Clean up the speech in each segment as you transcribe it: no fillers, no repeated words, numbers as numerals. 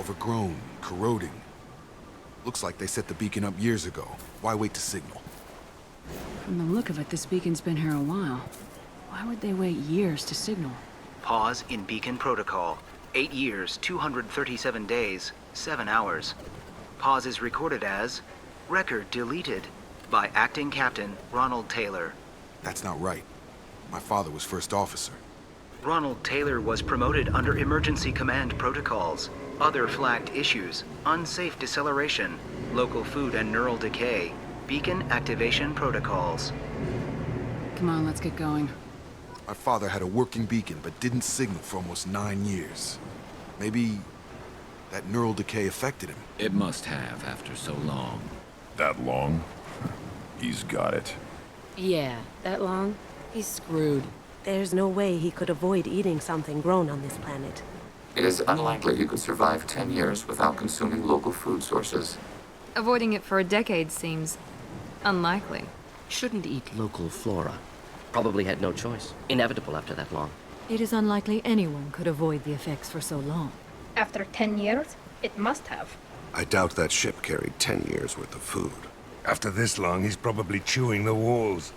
Overgrown, corroding. Looks like they set the beacon up years ago. Why wait to signal? From the look of it, this beacon's been here a while. Why would they wait years to signal? Pause in beacon protocol. 8 years, 237 days, 7 hours. Pause is recorded as record deleted by Acting Captain Ronald Taylor. That's not right. My father was first officer. Ronald Taylor was promoted under emergency command protocols. Other flagged issues: unsafe deceleration, local food and neural decay, beacon activation protocols. Come on, let's get going. My father had a working beacon, but didn't signal for almost 9 years. Maybe that neural decay affected him. It must have after so long. That long? He's got it. Yeah, that long? He's screwed. There's no way he could avoid eating something grown on this planet. It is unlikely he could survive 10 years without consuming local food sources. Avoiding it for a decade seems unlikely. Shouldn't eat local flora. Probably had no choice. Inevitable after that long. It is unlikely anyone could avoid the effects for so long. After 10 years, it must have. I doubt that ship carried 10 years worth of food. After this long, he's probably chewing the walls.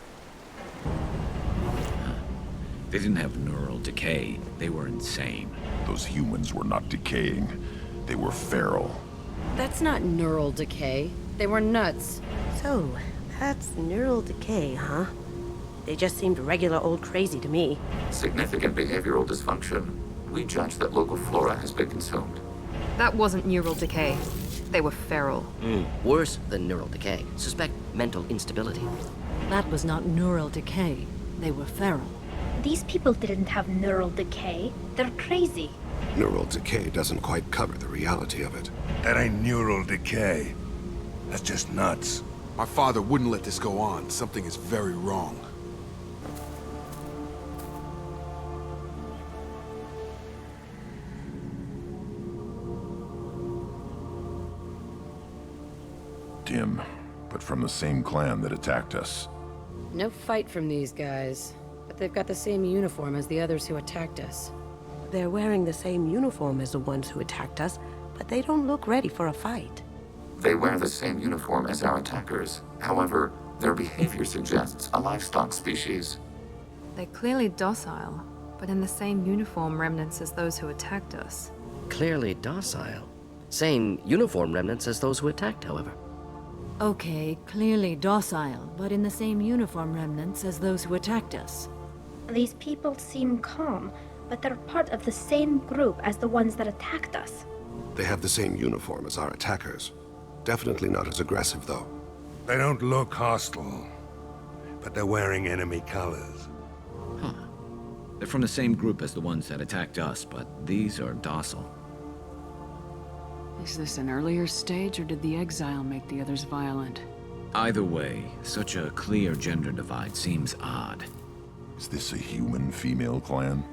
They didn't have neural decay. They were insane. Those humans were not decaying. They were feral. That's not neural decay. They were nuts. So, that's neural decay, huh? They just seemed regular old crazy to me. Significant behavioral dysfunction. We judge that local flora has been consumed. That wasn't neural decay. They were feral. Worse than neural decay. Suspect mental instability. That was not neural decay. They were feral. These people didn't have neural decay. They're crazy. Neural decay doesn't quite cover the reality of it. That ain't neural decay. That's just nuts. My father wouldn't let this go on. Something is very wrong. Dim, but from the same clan that attacked us. No fight from these guys. But they've got the same uniform as the others who attacked us. They're wearing the same uniform as the ones who attacked us, but they don't look ready for a fight. They wear the same uniform as our attackers. However, their behavior suggests a livestock species. They're clearly docile, but in the same uniform remnants as those who attacked us. Clearly docile. Same uniform remnants as those who attacked, however. Okay, clearly docile, but in the same uniform remnants as those who attacked us. These people seem calm, but they're part of the same group as the ones that attacked us. They have the same uniform as our attackers. Definitely not as aggressive, though. They don't look hostile, but they're wearing enemy colors. Huh. They're from the same group as the ones that attacked us, but these are docile. Is this an earlier stage, or did the exile make the others violent? Either way, such a clear gender divide seems odd. Is this a human female clan?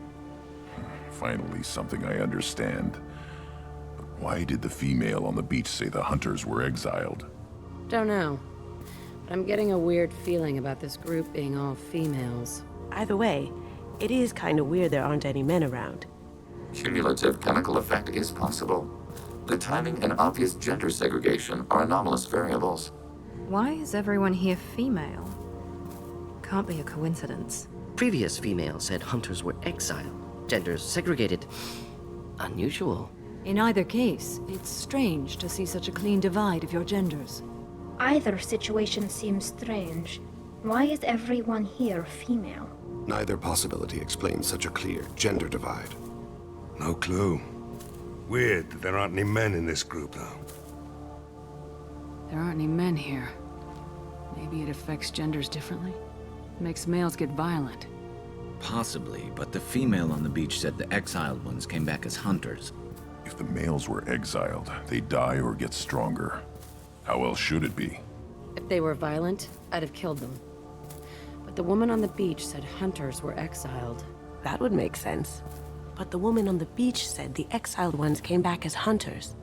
Finally, something I understand. But why did the female on the beach say the hunters were exiled? Don't know. But I'm getting a weird feeling about this group being all females. Either way, it is kind of weird there aren't any men around. Cumulative chemical effect is possible. The timing and obvious gender segregation are anomalous variables. Why is everyone here female? Can't be a coincidence. Previous females said hunters were exiled. Genders segregated. Unusual. In either case, it's strange to see such a clean divide of your genders. Either situation seems strange. Why is everyone here female? Neither possibility explains such a clear gender divide. No clue. Weird that there aren't any men in this group, though. There aren't any men here. Maybe it affects genders differently? Makes males get violent. Possibly, but the female on the beach said the exiled ones came back as hunters. If the males were exiled, they die or get stronger. How else should it be? If they were violent, I'd have killed them. But the woman on the beach said hunters were exiled. That would make sense. But the woman on the beach said the exiled ones came back as hunters.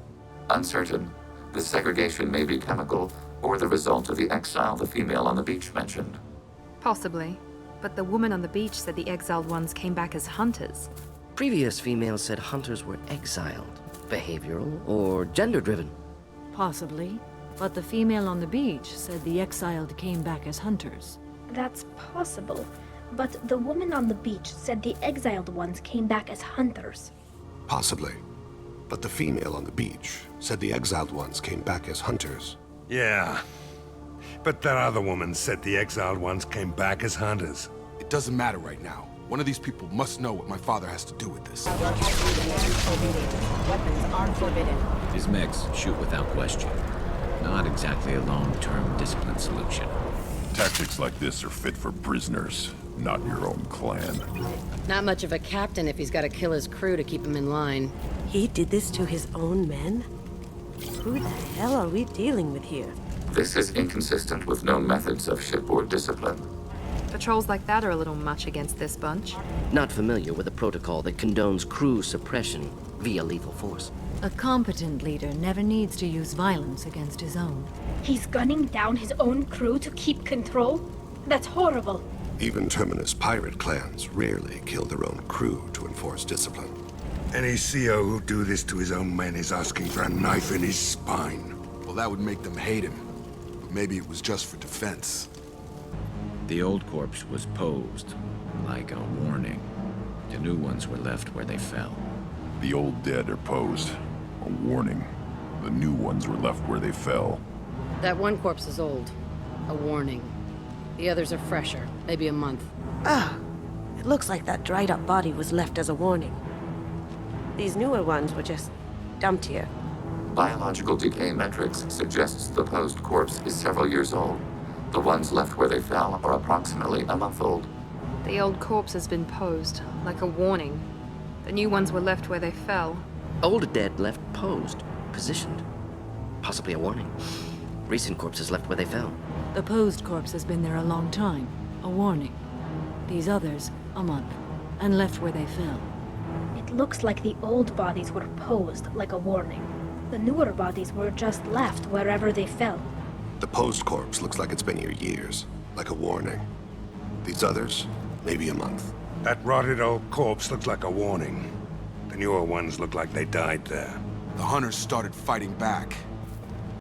Uncertain. The segregation may be chemical, or the result of the exile the female on the beach mentioned. Possibly. But the woman on the beach said the exiled ones came back as hunters. Previous females said hunters were exiled. Behavioral or gender-driven? Possibly. But the female on the beach said the exiled came back as hunters. That's possible. But the woman on the beach said the exiled ones came back as hunters. Possibly. But the female on the beach said the exiled ones came back as hunters. Yeah. But that other woman said the exiled ones came back as hunters. It doesn't matter right now. One of these people must know what my father has to do with this. Weapons are forbidden. His mechs shoot without question. Not exactly a long-term discipline solution. Tactics like this are fit for prisoners, not your own clan. Not much of a captain if he's got to kill his crew to keep him in line. He did this to his own men? Who the hell are we dealing with here? This is inconsistent with known methods of shipboard discipline. Patrols like that are a little much against this bunch. Not familiar with a protocol that condones crew suppression via lethal force. A competent leader never needs to use violence against his own. He's gunning down his own crew to keep control? That's horrible. Even Terminus pirate clans rarely kill their own crew to enforce discipline. Any CO who do this to his own men is asking for a knife in his spine. Well, that would make them hate him. But maybe it was just for defense. The old corpse was posed, like a warning. The new ones were left where they fell. The old dead are posed. A warning. The new ones were left where they fell. That one corpse is old. A warning. The others are fresher, maybe a month. It looks like that dried up body was left as a warning. These newer ones were just dumped here. Biological decay metrics suggests the posed corpse is several years old. The ones left where they fell are approximately a month old. The old corpse has been posed, like a warning. The new ones were left where they fell. Old dead left posed, positioned. Possibly a warning. Recent corpses left where they fell. The posed corpse has been there a long time. A warning. These others, a month. And left where they fell. It looks like the old bodies were posed like a warning. The newer bodies were just left wherever they fell. The posed corpse looks like it's been here years, like a warning. These others, maybe a month. That rotted old corpse looks like a warning. The newer ones look like they died there. The hunters started fighting back.